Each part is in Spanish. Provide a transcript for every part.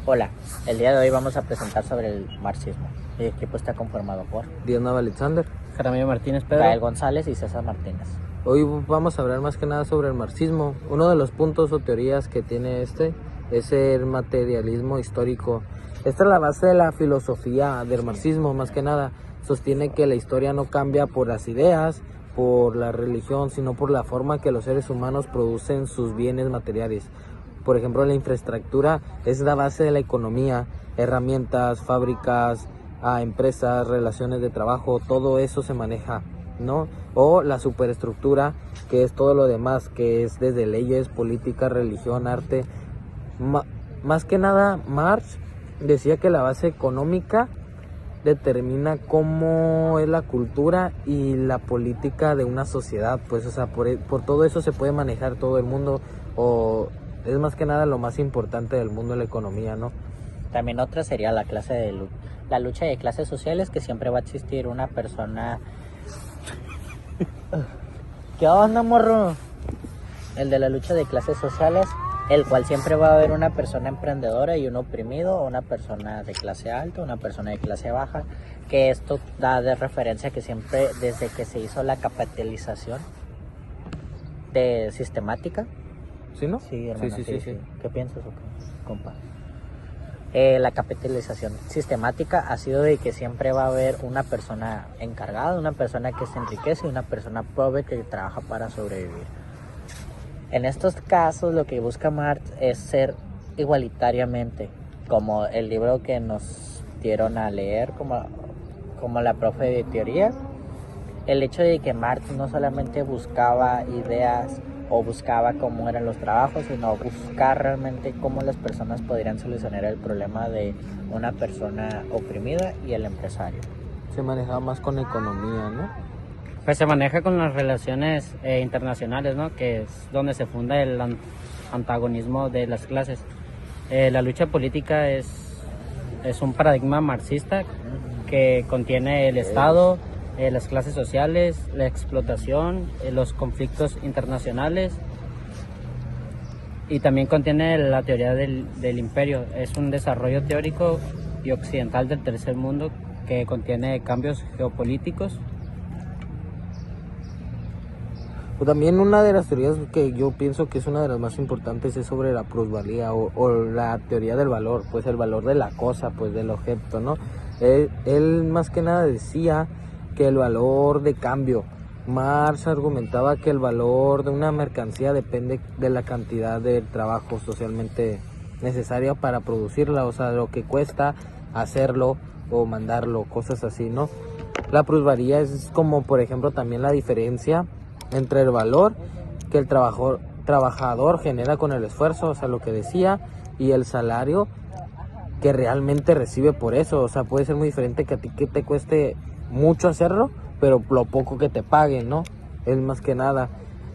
Hola, el día de hoy vamos a presentar sobre el marxismo. El equipo está conformado por Diana Alexander, Jaramillo Martínez Pedro. Gael González y César Martínez. Hoy vamos a hablar más que nada sobre el marxismo. Uno de los puntos o teorías que tiene es el materialismo histórico. Esta es la base de la filosofía del marxismo, más que nada. Sostiene que la historia no cambia por las ideas, por la religión, sino por la forma que los seres humanos producen sus bienes materiales. Por ejemplo, la infraestructura es la base de la economía, herramientas, fábricas, empresas, relaciones de trabajo, todo eso se maneja, ¿no? O la superestructura, que es todo lo demás, que es desde leyes, política, religión, arte. Más que nada, Marx decía que la base económica determina cómo es la cultura y la política de una sociedad, pues, o sea, por todo eso se puede manejar todo el mundo, o es más que nada lo más importante del mundo, la economía, ¿no? También otra sería la la lucha de clases sociales, que siempre va a existir una persona. ¿Qué onda, morro? El de la lucha de clases sociales, el cual siempre va a haber una persona emprendedora y un oprimido, una persona de clase alta, una persona de clase baja, que esto da de referencia que siempre desde que se hizo la capitalización de sistemática. ¿Sí, no? Sí, hermano, Sí. ¿Qué piensas o qué, compa? La capitalización sistemática ha sido de que siempre va a haber una persona encargada, una persona que se enriquece y una persona pobre que trabaja para sobrevivir. En estos casos lo que busca Marx es ser igualitariamente, como el libro que nos dieron a leer, como la profe de teoría. El hecho de que Marx no solamente buscaba ideas o buscaba cómo eran los trabajos, sino buscar realmente cómo las personas podrían solucionar el problema de una persona oprimida y el empresario. Se manejaba más con economía, ¿no? Pues se maneja con las relaciones internacionales, ¿no? Que es donde se funda el antagonismo de las clases. La lucha política es un paradigma marxista que contiene el Estado, las clases sociales, la explotación, los conflictos internacionales, y también contiene la teoría del imperio. Es un desarrollo teórico y occidental del tercer mundo que contiene cambios geopolíticos. Pues también una de las teorías que yo pienso que es una de las más importantes es sobre la plusvalía o la teoría del valor, pues el valor de la cosa, pues del objeto, ¿no? Él más que nada decía que el valor de cambio. Marx argumentaba que el valor de una mercancía depende de la cantidad de trabajo socialmente necesaria para producirla, o sea, lo que cuesta hacerlo o mandarlo, cosas así, ¿no? La plusvalía es como, por ejemplo, también la diferencia entre el valor que el trabajador genera con el esfuerzo, o sea, lo que decía, y el salario que realmente recibe por eso. O sea, puede ser muy diferente que a ti que te cueste mucho hacerlo, pero lo poco que te paguen, ¿no? Es más que nada.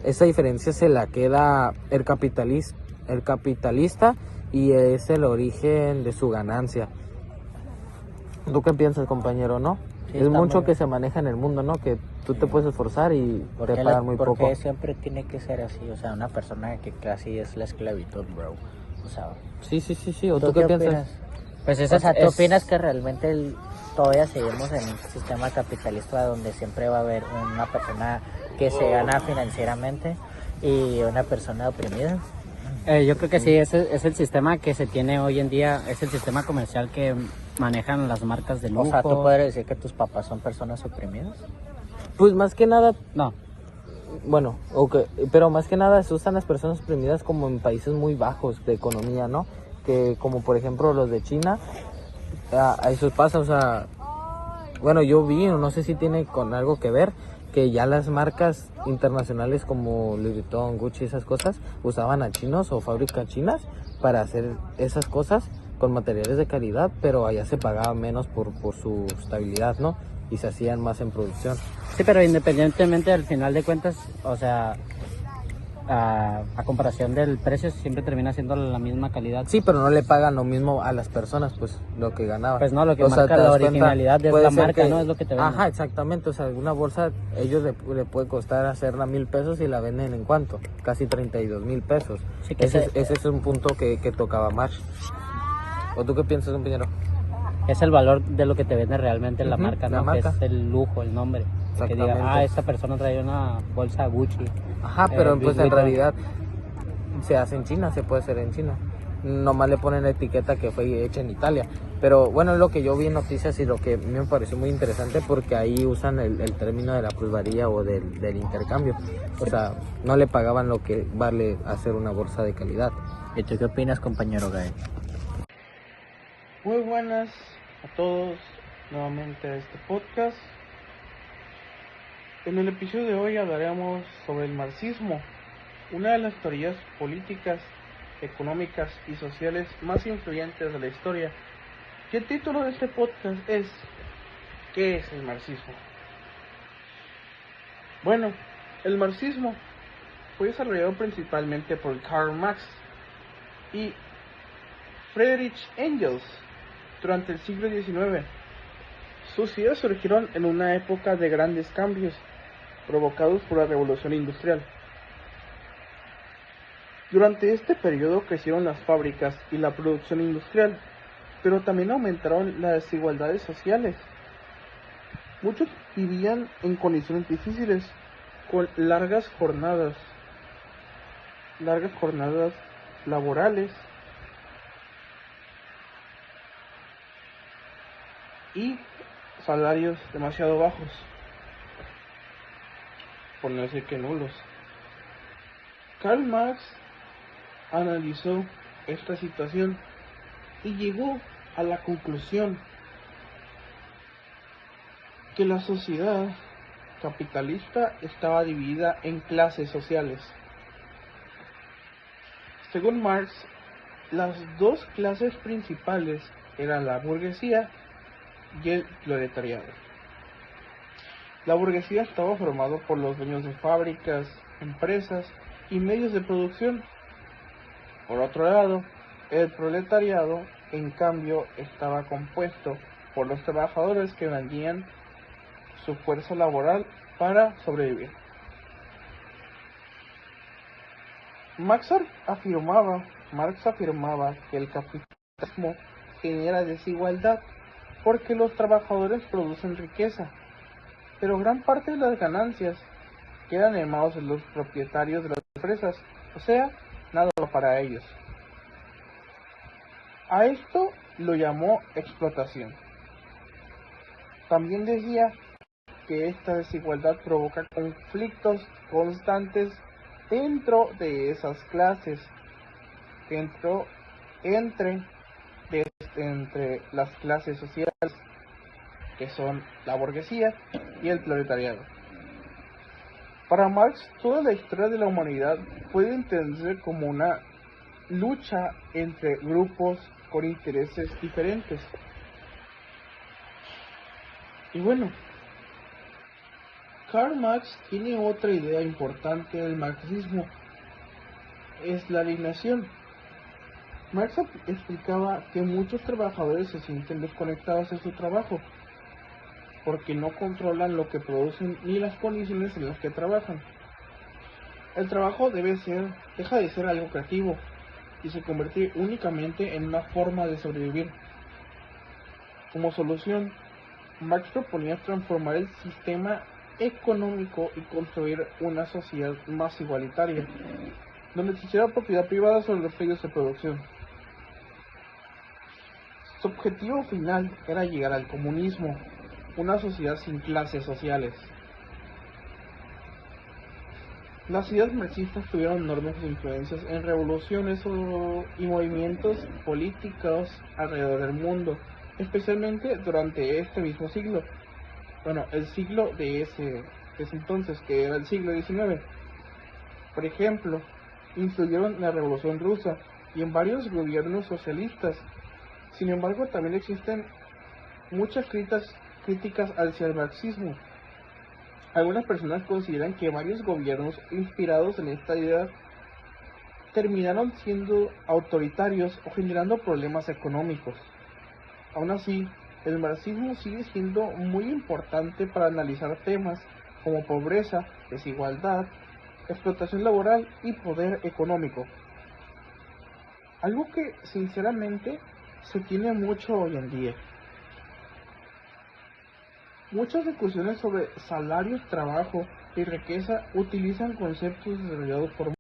Esa diferencia se la queda el capitalista y es el origen de su ganancia. ¿Tú qué piensas, compañero, no? Sí, es mucho que se maneja en el mundo, ¿no? Que tú te puedes esforzar y te pagan muy poco. Porque siempre tiene que ser así, o sea, una persona que casi es la esclavitud, bro. O sea, Sí. ¿O tú qué piensas? opinas? Pues ¿Tú opinas que realmente todavía seguimos en un sistema capitalista donde siempre va a haber una persona que se gana financieramente y una persona oprimida? Yo creo que sí, ese es el sistema que se tiene hoy en día, es el sistema comercial que manejan las marcas de lujo. O sea, ¿tú puedes decir que tus papás son personas oprimidas? Pues más que nada, No, bueno, okay, pero más que nada se usan las personas oprimidas como en países muy bajos de economía, ¿no? Que como por ejemplo los de China, a eso pasa, o sea, bueno, yo vi, no sé si tiene con algo que ver, que ya las marcas internacionales como Louis Vuitton, Gucci, esas cosas, usaban a chinos o fábricas chinas para hacer esas cosas con materiales de calidad, pero allá se pagaba menos por su estabilidad, ¿no? Y se hacían más en producción. sí, pero independientemente, al final de cuentas, o sea, a comparación del precio, siempre termina siendo la misma calidad. Sí, pero no le pagan lo mismo a las personas, pues, lo que ganaba. Pues no, lo que O sea, marca te la das cuenta, originalidad de puede la ser marca, que- ¿no? Es lo que te venden. Ajá, exactamente. O sea, una bolsa, ellos le puede costar hacerla 1,000 pesos y la venden en ¿cuánto? Casi 32,000 pesos. Sí, que ese es un punto que tocaba Marx. ¿O tú qué piensas, compañero? Es el valor de lo que te vende realmente la Ujú, marca, la ¿no? marca. Que es el lujo, el nombre. Que diga, Exactamente. esta persona trae una bolsa Gucci. Ajá, pero Louis pues en Vuitton. realidad se hace en China, se puede hacer en China. Nomás le ponen la etiqueta que fue hecha en Italia. Pero bueno, es lo que yo vi en noticias y lo que a mí me pareció muy interesante porque ahí usan el término de la plusvalía o del intercambio. O sea, no le pagaban lo que vale hacer una bolsa de calidad. ¿Y tú qué opinas, compañero Gael? Muy buenas a todos nuevamente a este podcast. En el episodio de hoy hablaremos sobre el marxismo, una de las teorías políticas, económicas y sociales más influyentes de la historia. Y el título de este podcast es ¿qué es el marxismo? Bueno, el marxismo fue desarrollado principalmente por Karl Marx y Friedrich Engels durante el siglo XIX. Sus ideas surgieron en una época de grandes cambios provocados por la revolución industrial. Durante este periodo crecieron las fábricas y la producción industrial, pero también aumentaron las desigualdades sociales. Muchos vivían en condiciones difíciles, con largas jornadas laborales y salarios demasiado bajos, por no decir que nulos. Karl Marx analizó esta situación y llegó a la conclusión que la sociedad capitalista estaba dividida en clases sociales. Según Marx, las dos clases principales eran la burguesía y el proletariado. La burguesía estaba formada por los dueños de fábricas, empresas y medios de producción. Por otro lado, el proletariado, en cambio, estaba compuesto por los trabajadores que vendían su fuerza laboral para sobrevivir. Marx afirmaba que el capitalismo genera desigualdad porque los trabajadores producen riqueza, pero gran parte de las ganancias quedan en manos de los propietarios de las empresas, o sea, nada para ellos. A esto lo llamó explotación. También decía que esta desigualdad provoca conflictos constantes dentro de esas clases, entre las clases sociales, que son la burguesía y el proletariado. Para Marx, toda la historia de la humanidad puede entenderse como una lucha entre grupos con intereses diferentes. Y bueno, Karl Marx tiene otra idea importante del marxismo, es la alienación. Marx explicaba que muchos trabajadores se sienten desconectados de su trabajo, porque no controlan lo que producen ni las condiciones en las que trabajan. El trabajo deja de ser algo creativo y se convierte únicamente en una forma de sobrevivir. Como solución, Marx proponía transformar el sistema económico y construir una sociedad más igualitaria, donde existiera propiedad privada sobre los medios de producción. Su objetivo final era llegar al comunismo, una sociedad sin clases sociales. Las ideas marxistas tuvieron enormes influencias en revoluciones y movimientos políticos alrededor del mundo, especialmente durante este mismo siglo. Bueno, el siglo de ese entonces, que era el siglo XIX. Por ejemplo, influyeron en la Revolución Rusa y en varios gobiernos socialistas. Sin embargo, también existen muchas críticas hacia el marxismo. Algunas personas consideran que varios gobiernos inspirados en esta idea terminaron siendo autoritarios o generando problemas económicos. Aún así, el marxismo sigue siendo muy importante para analizar temas como pobreza, desigualdad, explotación laboral y poder económico. Algo que sinceramente se tiene mucho hoy en día. Muchas discusiones sobre salarios, trabajo y riqueza utilizan conceptos desarrollados por